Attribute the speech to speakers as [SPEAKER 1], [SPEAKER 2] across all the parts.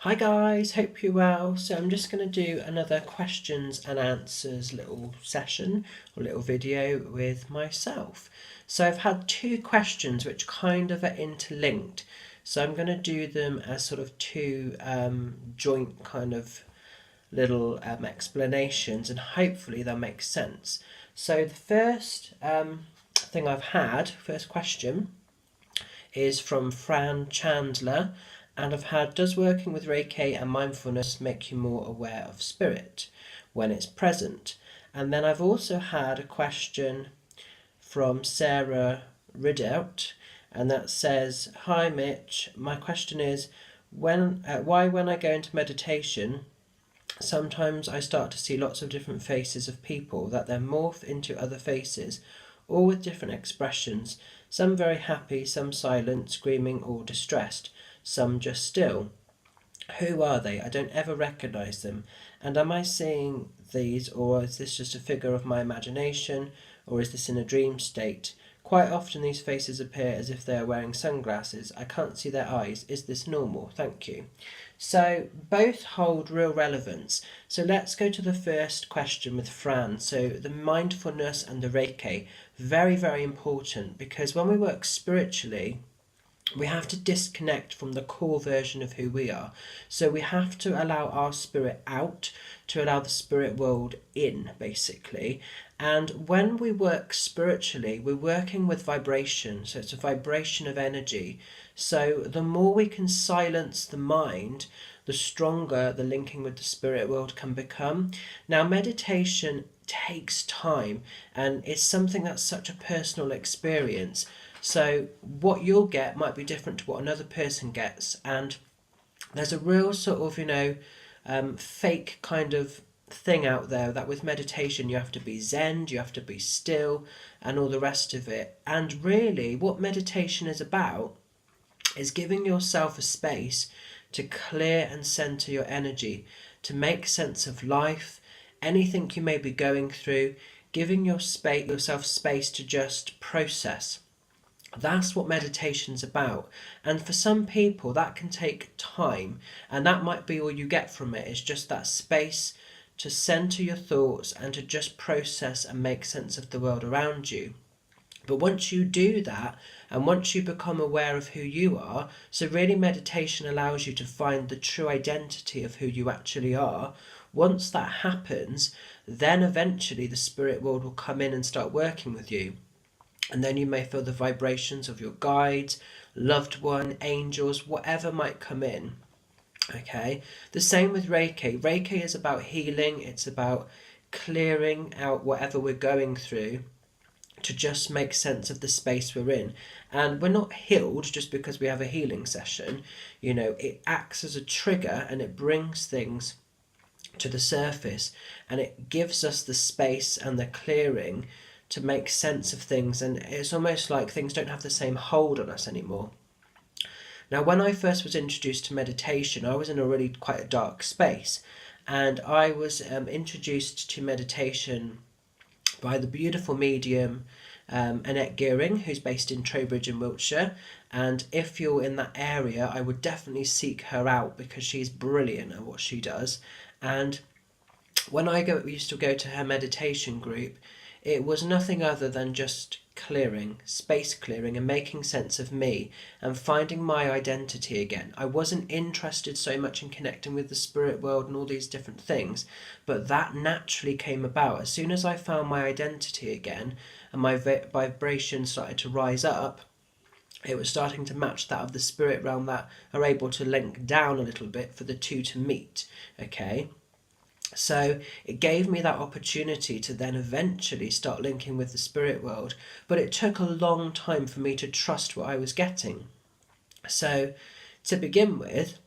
[SPEAKER 1] Hi guys, hope you're well. So I'm just going to do another questions and answers little session or little video with myself. So I've had two questions which kind of are interlinked. So I'm going to do them as sort of two joint kind of little explanations, and hopefully they'll make sense. So the first thing first question, is from Fran Chandler, and I've had, does working with Reiki and mindfulness make you more aware of spirit when it's present? And then I've also had a question from Sarah Ridout, and that says, hi Mitch, my question is, why when I go into meditation, sometimes I start to see lots of different faces of people that then morph into other faces, all with different expressions, some very happy, some silent, screaming or distressed, some just still. Who are they? I don't ever recognise them. And am I seeing these, or is this just a figure of my imagination, or is this in a dream state? Quite often these faces appear as if they are wearing sunglasses. I can't see their eyes. Is this normal? Thank you. So both hold real relevance. So let's go to the first question with Fran. So the mindfulness and the Reiki, very, very important, because when we work spiritually, we have to disconnect from the core version of who we are. So we have to allow our spirit out, to allow the spirit world in, basically. And when we work spiritually, we're working with vibration. So it's a vibration of energy. So the more we can silence the mind, the stronger the linking with the spirit world can become. Now, meditation takes time, and it's something that's such a personal experience. So what you'll get might be different to what another person gets, and there's a real sort of, fake kind of thing out there that with meditation you have to be zen, you have to be still, and all the rest of it. And really, what meditation is about is giving yourself a space to clear and center your energy, to make sense of life, anything you may be going through, giving yourself space to just process. That's what meditation's about. And for some people, that can take time, and that might be all you get from it, is just that space to center your thoughts and to just process and make sense of the world around you. But once you do that, and once you become aware of who you are, so really meditation allows you to find the true identity of who you actually are. Once that happens, then eventually the spirit world will come in and start working with you. And then you may feel the vibrations of your guides, loved one, angels, whatever might come in. Okay? The same with Reiki. Reiki is about healing, it's about clearing out whatever we're going through to just make sense of the space we're in. And we're not healed just because we have a healing session. It acts as a trigger, and it brings things to the surface, and it gives us the space and the clearing to make sense of things, and it's almost like things don't have the same hold on us anymore. Now, when I first was introduced to meditation, I was in a really quite a dark space, and I was introduced to meditation by the beautiful medium Annette Gearing, who's based in Trowbridge in Wiltshire. And if you're in that area, I would definitely seek her out because she's brilliant at what she does. And when used to go to her meditation group, it was nothing other than just clearing, space clearing, and making sense of me and finding my identity again. I wasn't interested so much in connecting with the spirit world and all these different things, but that naturally came about. As soon as I found my identity again and my vibration started to rise up, it was starting to match that of the spirit realm that are able to link down a little bit for the two to meet. Okay? So it gave me that opportunity to then eventually start linking with the spirit world, but it took a long time for me to trust what I was getting. So to begin with,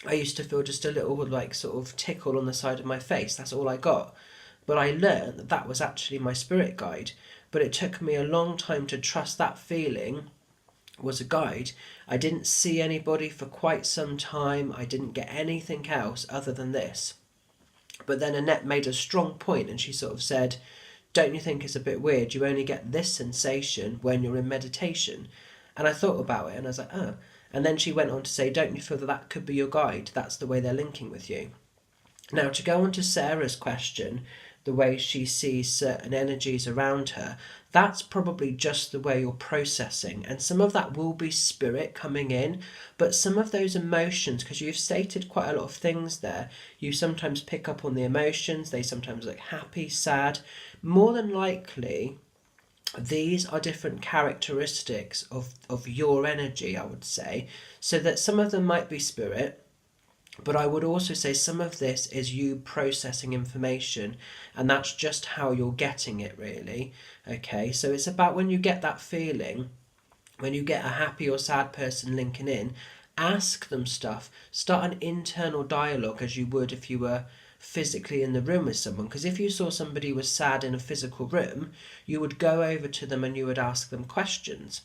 [SPEAKER 1] I used to feel just a little sort of tickle on the side of my face. That's all I got. But I learned that that was actually my spirit guide. But it took me a long time to trust that feeling was a guide. I didn't see anybody for quite some time. I didn't get anything else other than this. But then Annette made a strong point, and she sort of said, don't you think it's a bit weird? You only get this sensation when you're in meditation. And I thought about it, and I was like, oh. And then she went on to say, don't you feel that that could be your guide? That's the way they're linking with you. Now, to go on to Sarah's question, the way she sees certain energies around her, that's probably just the way you're processing. And some of that will be spirit coming in, but some of those emotions, because you've stated quite a lot of things there, you sometimes pick up on the emotions, they sometimes look happy, sad. More than likely, these are different characteristics of your energy, I would say. So that some of them might be spirit, but I would also say some of this is you processing information, and that's just how you're getting it, really. Okay, so it's about when you get that feeling, when you get a happy or sad person linking in, ask them stuff. Start an internal dialogue as you would if you were physically in the room with someone. Because if you saw somebody was sad in a physical room, you would go over to them and you would ask them questions.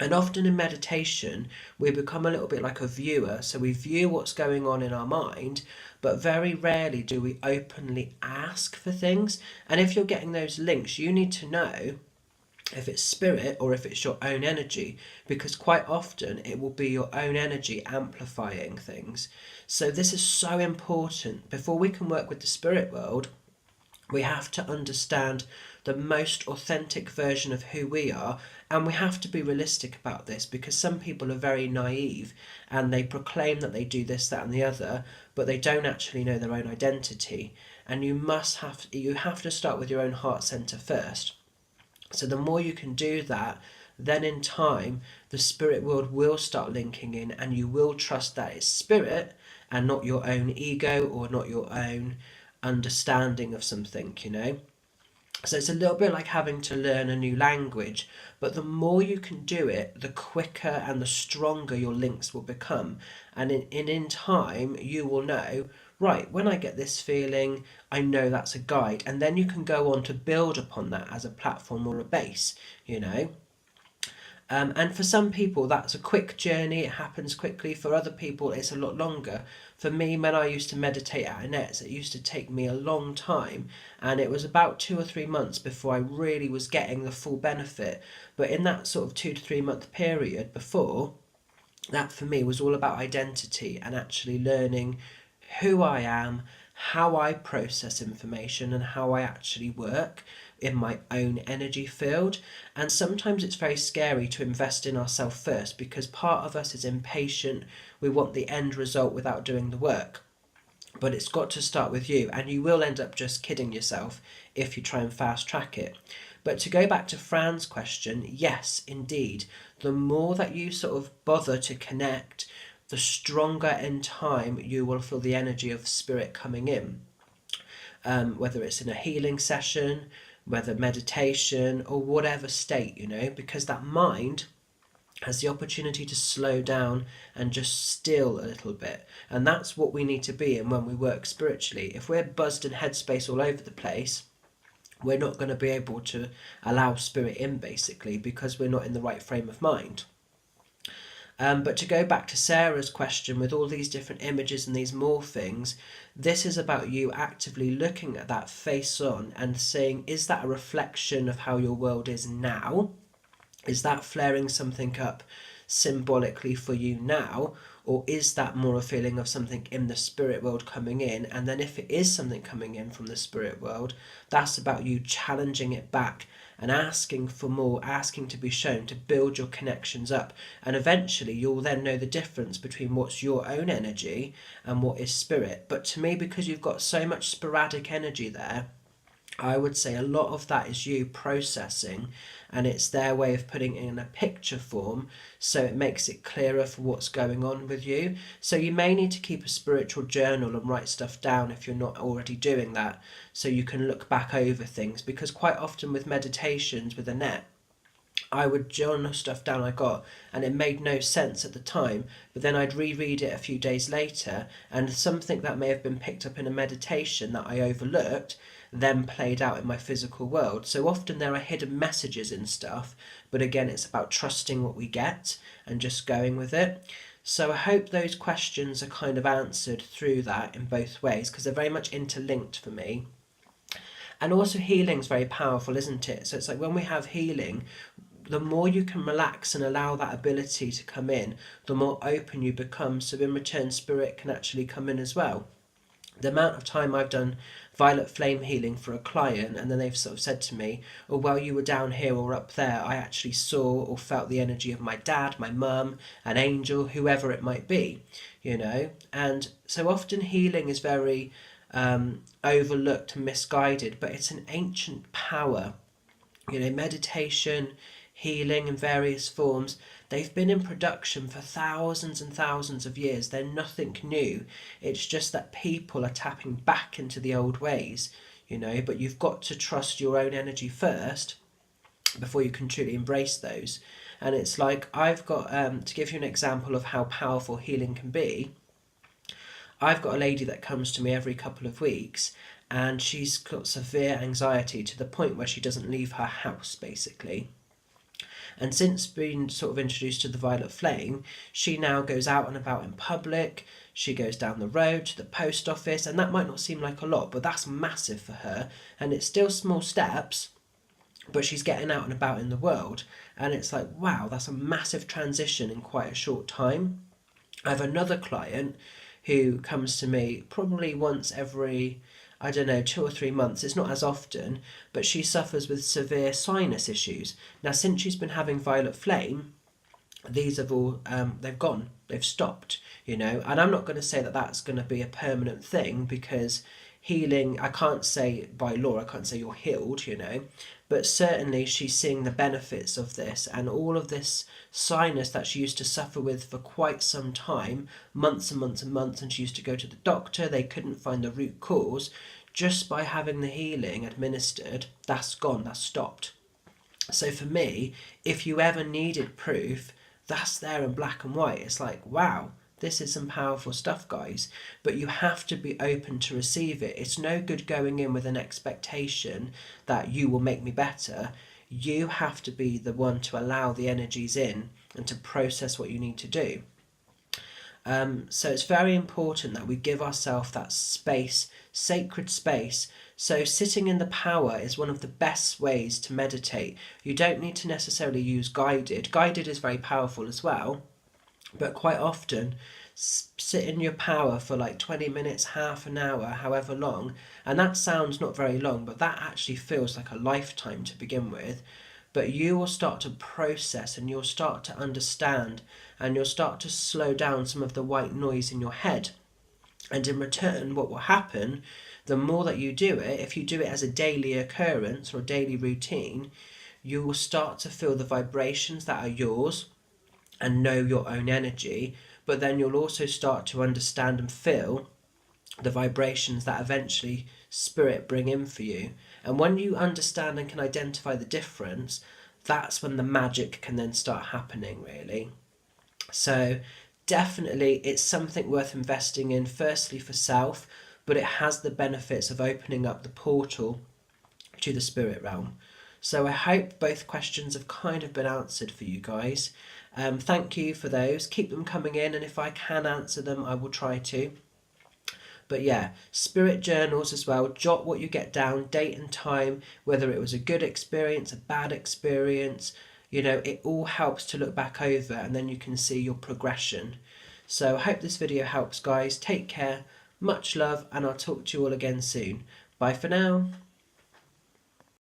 [SPEAKER 1] And often in meditation, we become a little bit like a viewer. So we view what's going on in our mind, but very rarely do we openly ask for things. And if you're getting those links, you need to know if it's spirit or if it's your own energy, because quite often it will be your own energy amplifying things. So this is so important. Before we can work with the spirit world, we have to understand the most authentic version of who we are, and we have to be realistic about this, because some people are very naive and they proclaim that they do this, that and the other, but they don't actually know their own identity. And you have to start with your own heart center first. So the more you can do that, then in time the spirit world will start linking in, and you will trust that it's spirit and not your own ego or not your own understanding of something, you know. So it's a little bit like having to learn a new language, but the more you can do it, the quicker and the stronger your links will become. And in time, you will know, right, when I get this feeling, I know that's a guide. And then you can go on to build upon that as a platform or a base, you know. And for some people, that's a quick journey, it happens quickly. For other people, it's a lot longer. For me, when I used to meditate at Annette's, it used to take me a long time, and it was about 2 or 3 months before I really was getting the full benefit. But in that sort of 2 to 3 month period before, that for me was all about identity and actually learning who I am, how I process information, and how I actually work in my own energy field. And sometimes it's very scary to invest in ourselves first, because part of us is impatient. We want the end result without doing the work. But it's got to start with you, and you will end up just kidding yourself if you try and fast track it. But to go back to Fran's question, yes, indeed, the more that you sort of bother to connect, the stronger in time you will feel the energy of spirit coming in. Whether it's in a healing session, whether meditation, or whatever state, you know, because that mind has the opportunity to slow down and just still a little bit. And that's what we need to be in when we work spiritually. If we're buzzed in headspace all over the place, we're not going to be able to allow spirit in, basically, because we're not in the right frame of mind. But to go back to Sarah's question, with all these different images and these morphings, this is about you actively looking at that face on and saying, is that a reflection of how your world is now? Is that flaring something up symbolically for you now? Or is that more a feeling of something in the spirit world coming in? And then if it is something coming in from the spirit world, that's about you challenging it back and asking for more, asking to be shown, to build your connections up. And eventually you'll then know the difference between what's your own energy and what is spirit. But to me, because you've got so much sporadic energy there, I would say a lot of that is you processing, and it's their way of putting it in a picture form, so it makes it clearer for what's going on with you. So you may need to keep a spiritual journal and write stuff down if you're not already doing that, so you can look back over things, because quite often with meditations with Annette, I would journal stuff down I got, and it made no sense at the time, but then I'd reread it a few days later, and something that may have been picked up in a meditation that I overlooked then played out in my physical world. So often there are hidden messages in stuff, but again, it's about trusting what we get and just going with it. So I hope those questions are kind of answered through that in both ways, because they're very much interlinked for me. And also healing's very powerful, isn't it? So it's like when we have healing, the more you can relax and allow that ability to come in, the more open you become. So in return, spirit can actually come in as well. The amount of time I've done violet flame healing for a client, and then they've sort of said to me, oh, while you were down here or up there, I actually saw or felt the energy of my dad, my mum, an angel, whoever it might be, you know. And so often healing is very overlooked and misguided, but it's an ancient power. You know, meditation, healing in various forms, they've been in production for thousands and thousands of years. They're nothing new. It's just that people are tapping back into the old ways, you know, but you've got to trust your own energy first before you can truly embrace those. And it's like, I've got, to give you an example of how powerful healing can be, I've got a lady that comes to me every couple of weeks, and she's got severe anxiety to the point where she doesn't leave her house, basically. And since being sort of introduced to the violet flame, she now goes out and about in public. She goes down the road to the post office, and that might not seem like a lot, but that's massive for her. And it's still small steps, but she's getting out and about in the world. And it's like, wow, that's a massive transition in quite a short time. I have another client who comes to me probably once every, I don't know, 2 or 3 months. It's not as often, but she suffers with severe sinus issues. Now, since she's been having violet flame, these have all, they've gone, they've stopped, you know. And I'm not going to say that that's going to be a permanent thing, because healing, I can't say by law, I can't say you're healed, you know, but certainly she's seeing the benefits of this, and all of this sinus that she used to suffer with for quite some time, months and months and months, and she used to go to the doctor, they couldn't find the root cause. Just by having the healing administered, that's gone, that's stopped. So for me, if you ever needed proof, that's there in black and white. It's like, wow, this is some powerful stuff, guys. But you have to be open to receive it. It's no good going in with an expectation that you will make me better. You have to be the one to allow the energies in and to process what you need to do. So it's very important that we give ourselves that space, sacred space. So sitting in the power is one of the best ways to meditate. You don't need to necessarily use guided. Guided is very powerful as well, but quite often sit in your power for like 20 minutes, half an hour, however long. And that sounds not very long, but that actually feels like a lifetime to begin with. But you will start to process, and you'll start to understand, and you'll start to slow down some of the white noise in your head. And in return, what will happen, the more that you do it, if you do it as a daily occurrence or a daily routine, you will start to feel the vibrations that are yours and know your own energy. But then you'll also start to understand and feel the vibrations that eventually spirit bring in for you. And when you understand and can identify the difference, that's when the magic can then start happening, really. So definitely it's something worth investing in, firstly for self, but it has the benefits of opening up the portal to the spirit realm. So I hope both questions have kind of been answered for you guys. Thank you for those. Keep them coming in, and if I can answer them, I will try to. But yeah, spirit journals as well. Jot what you get down, date and time, whether it was a good experience, a bad experience. You know, it all helps to look back over, and then you can see your progression. So I hope this video helps, guys. Take care, much love, and I'll talk to you all again soon. Bye for now.